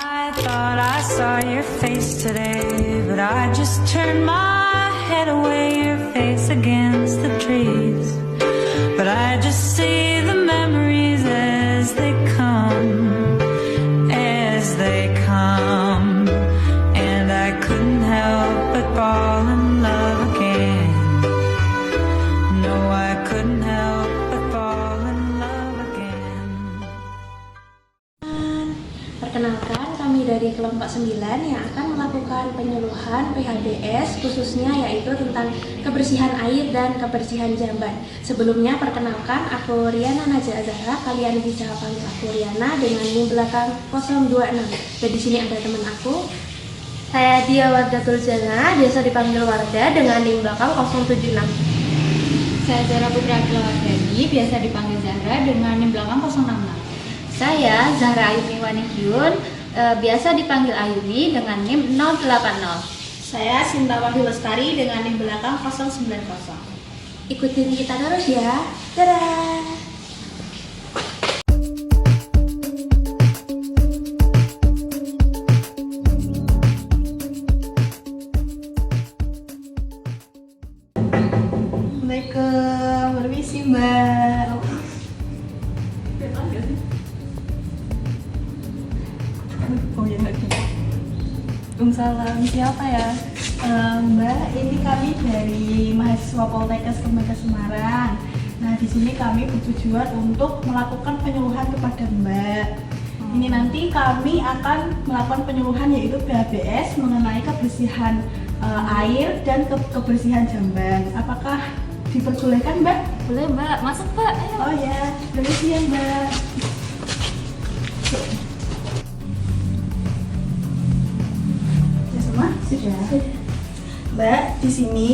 I thought I saw your face today, but I just turned my head away, your face against the trees. But I just see the memories as they come, and I couldn't help but fall in love again. No, I couldn't help but fall in love again. Perkenalkan, kami dari kelompok 9 yang akan melakukan penyuluhan PHBS khususnya yaitu tentang kebersihan air dan kebersihan jamban. Sebelumnya perkenalkan, aku Riana Najah Azhara, kalian bisa panggil aku Riana dengan NIM belakang 026. Dan di sini ada teman aku. Saya Dia Wardatul Jana, biasa dipanggil Warda dengan NIM belakang 076. Saya Zahra Putra Wardani, biasa dipanggil Zahra dengan NIM belakang 066. Saya Zahra Ayumi Wanihyun, biasa dipanggil Ayumi dengan NIM 080. Saya Sinta Wahyu Lestari dengan NIM belakang 090. Ikutin kita terus ya. Dadah! Assalamualaikum, permisi Mbak. Oh ya lagi. Salam, siapa ya? Mbak, ini kami dari mahasiswa Poltekkes Kemenkes Semarang. Nah, di sini kami bertujuan untuk melakukan penyuluhan kepada Mbak. Ini nanti kami akan melakukan penyuluhan yaitu PHBS mengenai kebersihan air dan kebersihan jamban. Apakah diperbolehkan Mbak? Boleh Mbak, masuk Mbak. Ayo. Oh ya, permisi ya Mbak. Ya semua? Sudah. Mbak, di sini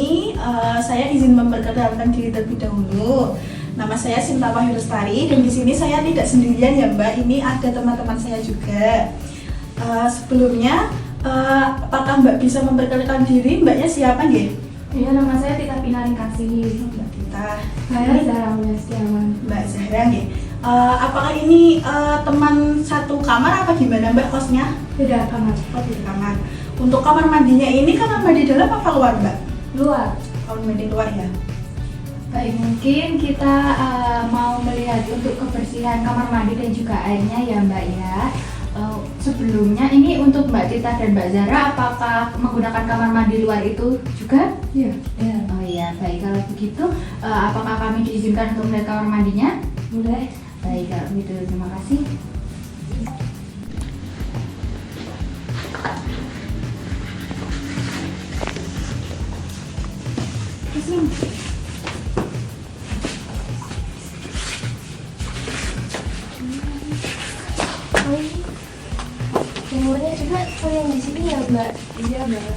saya izin memperkenalkan diri terlebih dahulu. Nama saya Sinta Wahyu Lestari dan di sini saya tidak sendirian ya Mbak. Ini ada teman-teman saya juga. Sebelumnya, apakah Mbak bisa memperkenalkan diri? Mbaknya siapa nggih? Iya, nama saya Tita Pinaringkasih. Mbak Tita. Saya Zahra Mulyasetiawan. Mbak Zahra nggih. Apakah ini teman satu kamar apa gimana Mbak kosnya? Beda kamar. Oh, di kamar. Untuk kamar mandinya ini kamar mandi dalam apa luar Mbak? Luar. Kamar mandi luar ya. Baik, mungkin kita mau melihat untuk kebersihan kamar mandi dan juga airnya ya Mbak ya. Sebelumnya ini untuk Mbak Tita dan Mbak Zahra, apakah menggunakan kamar mandi luar itu juga? Iya. Oh iya, baik, kalau begitu apakah kami diizinkan untuk melihat kamar mandinya? Boleh. Baik, kalau begitu terima kasih. Umurnya juga yang di sini ya Mbak? Iya Mbak.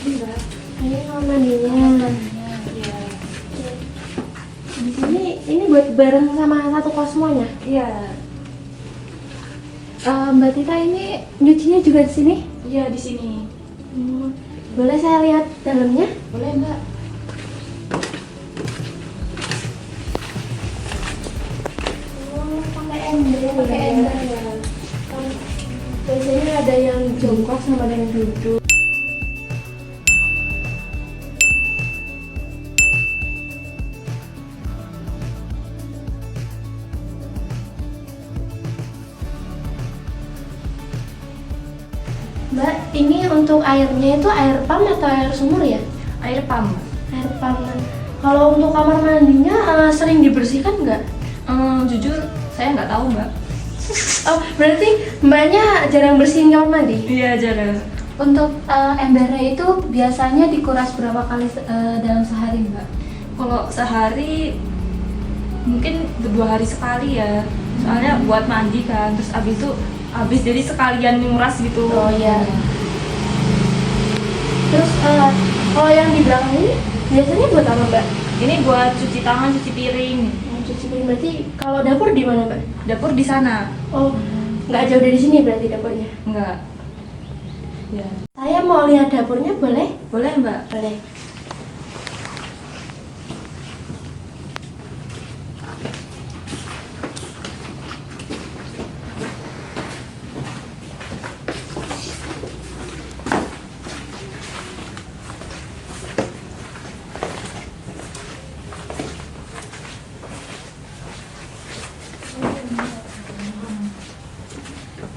Mbak, ini kamar mandinya. Iya. Di sini ini buat bareng sama satu kos semuanya. Iya. Mbak Tita ini nyucinya juga di sini? Iya di sini. Boleh saya lihat dalamnya? Boleh Mbak. Pakai ember. Pakai ember ya. Biasanya ada yang jongkok sama ada yang duduk. Mbak, ini untuk airnya itu air pump atau air sumur ya? Air pump. Air pump. Kalau untuk kamar mandinya sering dibersihkan nggak? Jujur saya nggak tahu Mbak. Oh, berarti mbaknya jarang bersihin kamar mandi? Iya jarang. Untuk embernya itu biasanya dikuras berapa kali dalam sehari Mbak? Kalau sehari mungkin 2 hari sekali ya. Soalnya buat mandi kan, terus abis itu jadi sekalian nguras gitu. Oh iya. Terus kalau yang di belakang ini biasanya buat apa Mbak? Ini buat cuci tangan, cuci piring. Cuci piring. Berarti kalau dapur di mana Mbak? Dapur di sana. Oh, nggak jauh dari sini berarti dapurnya? Enggak. Ya. Saya mau lihat dapurnya, boleh? Boleh Mbak. Boleh.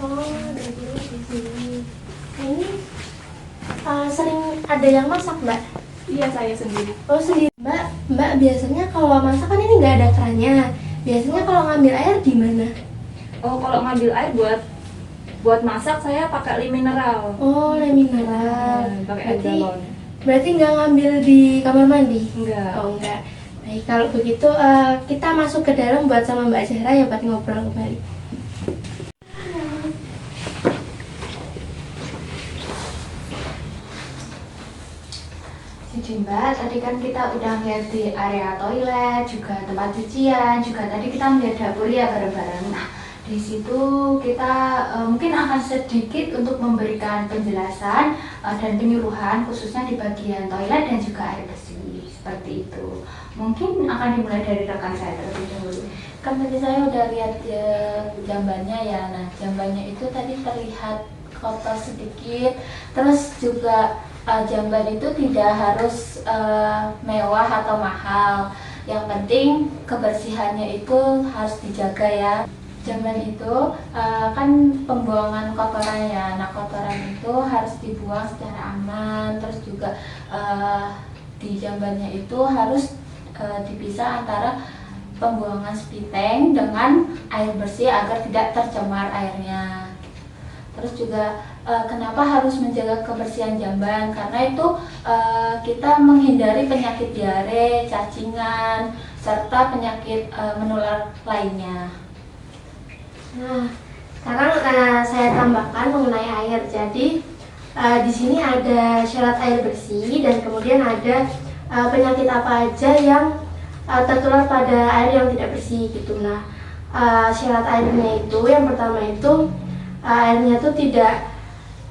Oh, dari dulu di sini. Nah, ini sering ada yang masak, Mbak? Iya, saya sendiri. Oh, sendiri. Mbak biasanya kalau masak kan ini nggak ada kerannya. Biasanya kalau ngambil air gimana? Oh, kalau ngambil air buat masak saya pakai lem mineral. Oh, lem mineral. Pakai air galon. Berarti nggak ngambil di kamar mandi? Enggak. Oh, enggak. Baik, kalau begitu kita masuk ke dalam buat sama Mbak Zahra ya buat ngobrol kembali. Jadi Mbak, tadi kan kita udah lihat di area toilet, juga tempat cucian, juga tadi kita melihat dapur ya bareng-bareng. Nah, di situ kita mungkin akan sedikit untuk memberikan penjelasan dan penyuluhan khususnya di bagian toilet dan juga air bersih seperti itu. Mungkin akan dimulai dari rekan saya terlebih dahulu. Kan tadi saya udah lihat jambannya ya. Nah, jambannya itu tadi terlihat kotor sedikit. Terus juga jamban itu tidak harus mewah atau mahal. Yang penting kebersihannya itu harus dijaga ya. Jamban itu kan pembuangan kotoran ya. Nah, kotoran itu harus dibuang secara aman. Terus juga di jambannya itu harus dipisah antara pembuangan spiteng dengan air bersih agar tidak tercemar airnya. Terus juga kenapa harus menjaga kebersihan jamban? Karena itu kita menghindari penyakit diare, cacingan, serta penyakit menular lainnya. Nah, sekarang saya tambahkan mengenai air. Jadi di sini ada syarat air bersih dan kemudian ada penyakit apa aja yang tertular pada air yang tidak bersih gitu. Nah, syarat airnya itu yang pertama itu airnya itu tidak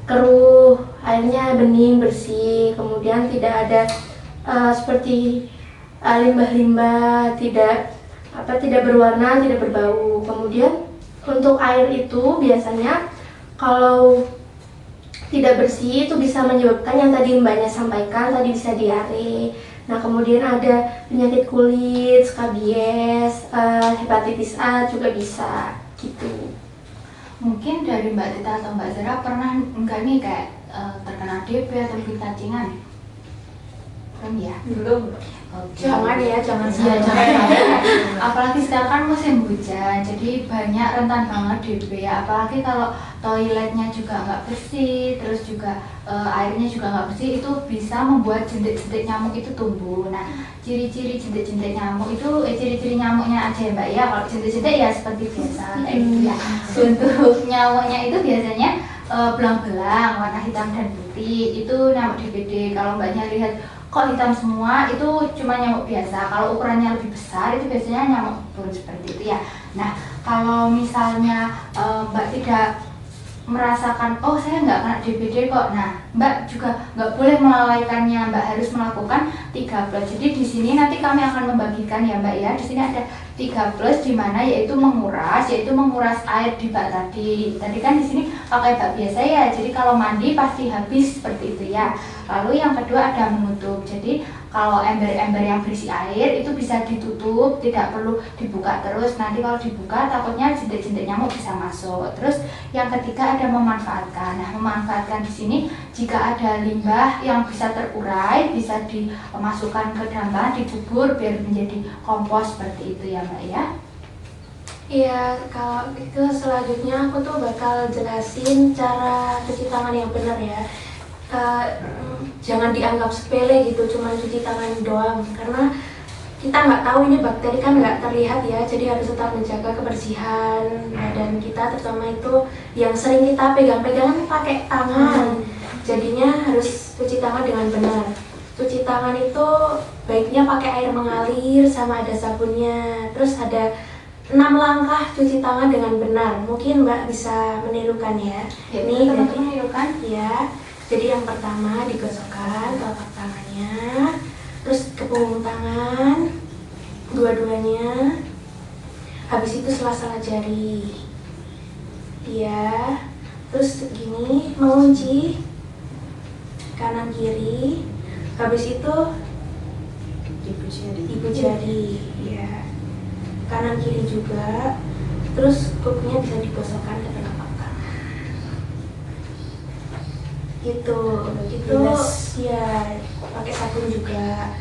keruh, airnya bening bersih, kemudian tidak ada seperti limbah-limbah, tidak berwarna, tidak berbau. Kemudian untuk air itu biasanya kalau tidak bersih itu bisa menyebabkan yang tadi Mbaknya sampaikan, tadi bisa diare. Nah, kemudian ada penyakit kulit, skabies, hepatitis A juga bisa gitu. Mungkin dari Mbak Tita atau Mbak Zara pernah enggak nih kayak terkena DP atau mungkin cacingan? Belum ya? Belum. Jangan ya, jangan Iya, sampai. jangan. Apalagi sekarang kan musim hujan, jadi banyak rentan banget DP ya. Apalagi kalau toiletnya juga nggak bersih, terus juga airnya juga nggak bersih, itu bisa membuat jentik-jentik nyamuk itu tumbuh. Nah, ciri-ciri jentik-jentik nyamuk itu, ciri-ciri nyamuknya aja ya Mbak ya. Kalau jentik-jentik ya seperti biasa kayak gitu ya. Untuk nyamuknya itu biasanya belang-belang, warna hitam dan putih, itu nyamuk DPD. Kalau Mbaknya lihat kok hitam semua, itu cuma nyamuk biasa. Kalau ukurannya lebih besar itu biasanya nyamuk burung seperti itu ya. Nah, kalau misalnya Mbak tidak merasakan, oh saya nggak kena DPD kok, nah Mbak juga nggak boleh melalaikannya. Mbak harus melakukan 3+. Jadi di sini nanti kami akan membagikan ya Mbak ya. Di sini ada 3+ di mana yaitu menguras air di bak tadi. Tadi kan di sini pakai bak biasa ya. Jadi kalau mandi pasti habis seperti itu ya. Lalu yang kedua ada menutup. Jadi kalau ember-ember yang berisi air itu bisa ditutup, tidak perlu dibuka terus. Nanti kalau dibuka takutnya jentik-jentik nyamuk bisa masuk. Terus yang ketiga ada memanfaatkan. Nah, memanfaatkan di sini jika ada limbah yang bisa terurai, bisa dimasukkan ke dalam dikubur biar menjadi kompos seperti itu ya Mbak ya. Iya, kalau itu selanjutnya aku tuh bakal jelasin cara cuci tangan yang benar ya. Jangan dianggap sepele gitu, cuma cuci tangan doang, karena kita nggak tahu ini bakteri kan nggak terlihat ya, jadi harus tetap menjaga kebersihan badan kita, terutama itu yang sering kita pegang-pegangan pakai tangan. Jadinya harus cuci tangan dengan benar. Cuci tangan itu baiknya pakai air mengalir sama ada sabunnya. Terus ada 6 langkah cuci tangan dengan benar. Mungkin Mbak bisa menirukan ya. Ya, Ini teman-teman menirukan. ya. Jadi yang pertama digosokkan telapak tangannya, terus ke punggung tangan, dua-duanya. Habis itu sela-sela jari. Iya. Terus gini mengunci kanan kiri. Habis itu ibu jari. Iya. Kanan kiri juga. terus kukunya bisa digosokkan dan apa-apa gitu. Itu ya pakai sabun juga.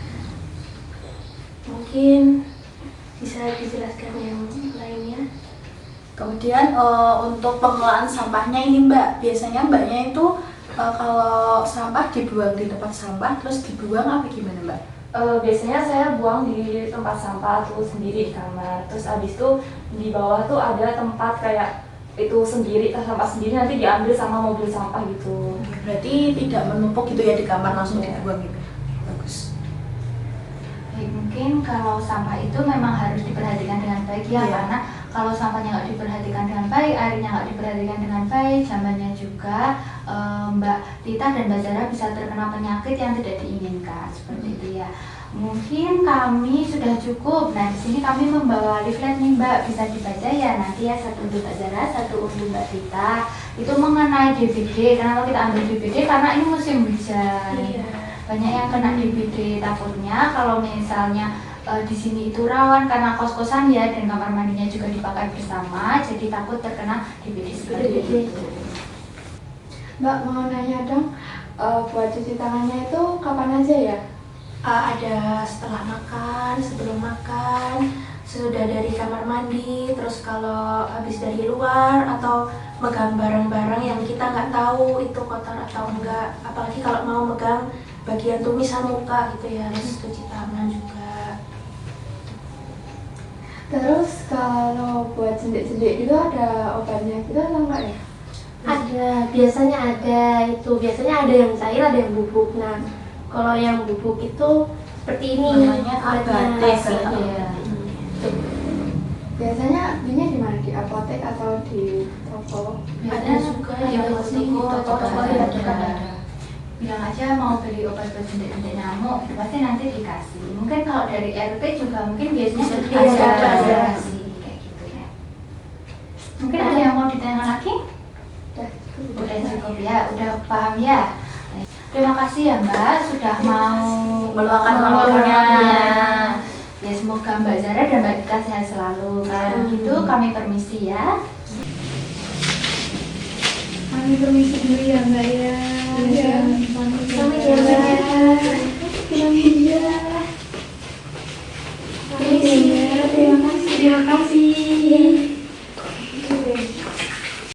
Mungkin bisa dijelaskan yang lainnya. Kemudian untuk pengelolaan sampahnya ini Mbak, biasanya Mbaknya itu kalau sampah dibuang di tempat sampah terus dibuang apa gimana Mbak? Biasanya saya buang di tempat sampah tuh sendiri di kamar. Terus abis itu di bawah tuh ada tempat kayak itu sendiri, sampah sendiri nanti diambil sama mobil sampah gitu. Berarti tidak menumpuk gitu ya di kamar, langsung Iya. dibuang gitu. Bagus. Baik, mungkin kalau sampah itu memang harus diperhatikan dengan baik ya, Iya. karena kalau sampahnya nggak diperhatikan dengan baik, airnya nggak diperhatikan dengan baik, jambannya juga, Mbak Tita dan Mbak Zara bisa terkena penyakit yang tidak diinginkan seperti itu ya. Mungkin kami sudah cukup. Nah, di sini kami membawa leaflet nih Mbak, bisa dibaca ya nanti ya, satu untuk Mbak Zara, satu untuk Mbak Tita. Itu mengenai DBD. Kenapa kita ambil DBD? Karena ini musim hujan. Banyak yang kena DBD, takutnya kalau misalnya di sini itu rawan karena kos-kosan ya, dan kamar mandinya juga dipakai bersama, jadi takut terkena DBD seperti itu. Mbak, mau nanya dong, buat cuci tangannya itu kapan aja ya? Ada setelah makan, sebelum makan, sudah dari kamar mandi, terus kalau habis dari luar atau megang barang-barang yang kita nggak tahu itu kotor atau enggak, apalagi kalau mau megang bagian tumisan muka gitu ya, harus cuci tangan juga. Terus kalau buat jendik-jendik itu ada obatnya gitu atau enggak ya? Ada, biasanya ada itu, biasanya ada yang cair, ada yang bubuk. Nah, kalau yang bubuk itu seperti ini, Namanya obatnya. Agades, Iya. Biasanya belinya di mana? Di apotek atau di toko? Ada juga di yang toko, di toko-toko ada. ada. Bilang aja mau beli obat buat jentik-jentik nyamuk, itu pasti nanti dikasih. Mungkin kalau dari RT juga mungkin biasanya Iya, ada. kasih kayak gitu ya. Mungkin ada yang mau ditanyakan lagi? Udah cukup ya, udah paham ya. Terima kasih ya Mbak sudah mau Meluangkan waktunya. waktunya. Ya semoga Mbak Zara dan Mbak Dika sehat selalu. Kalau gitu kami permisi ya. Kami permisi dulu ya Mbak ya. Iya. Selamat ya, Mbak. Terima kasih. Terima kasih.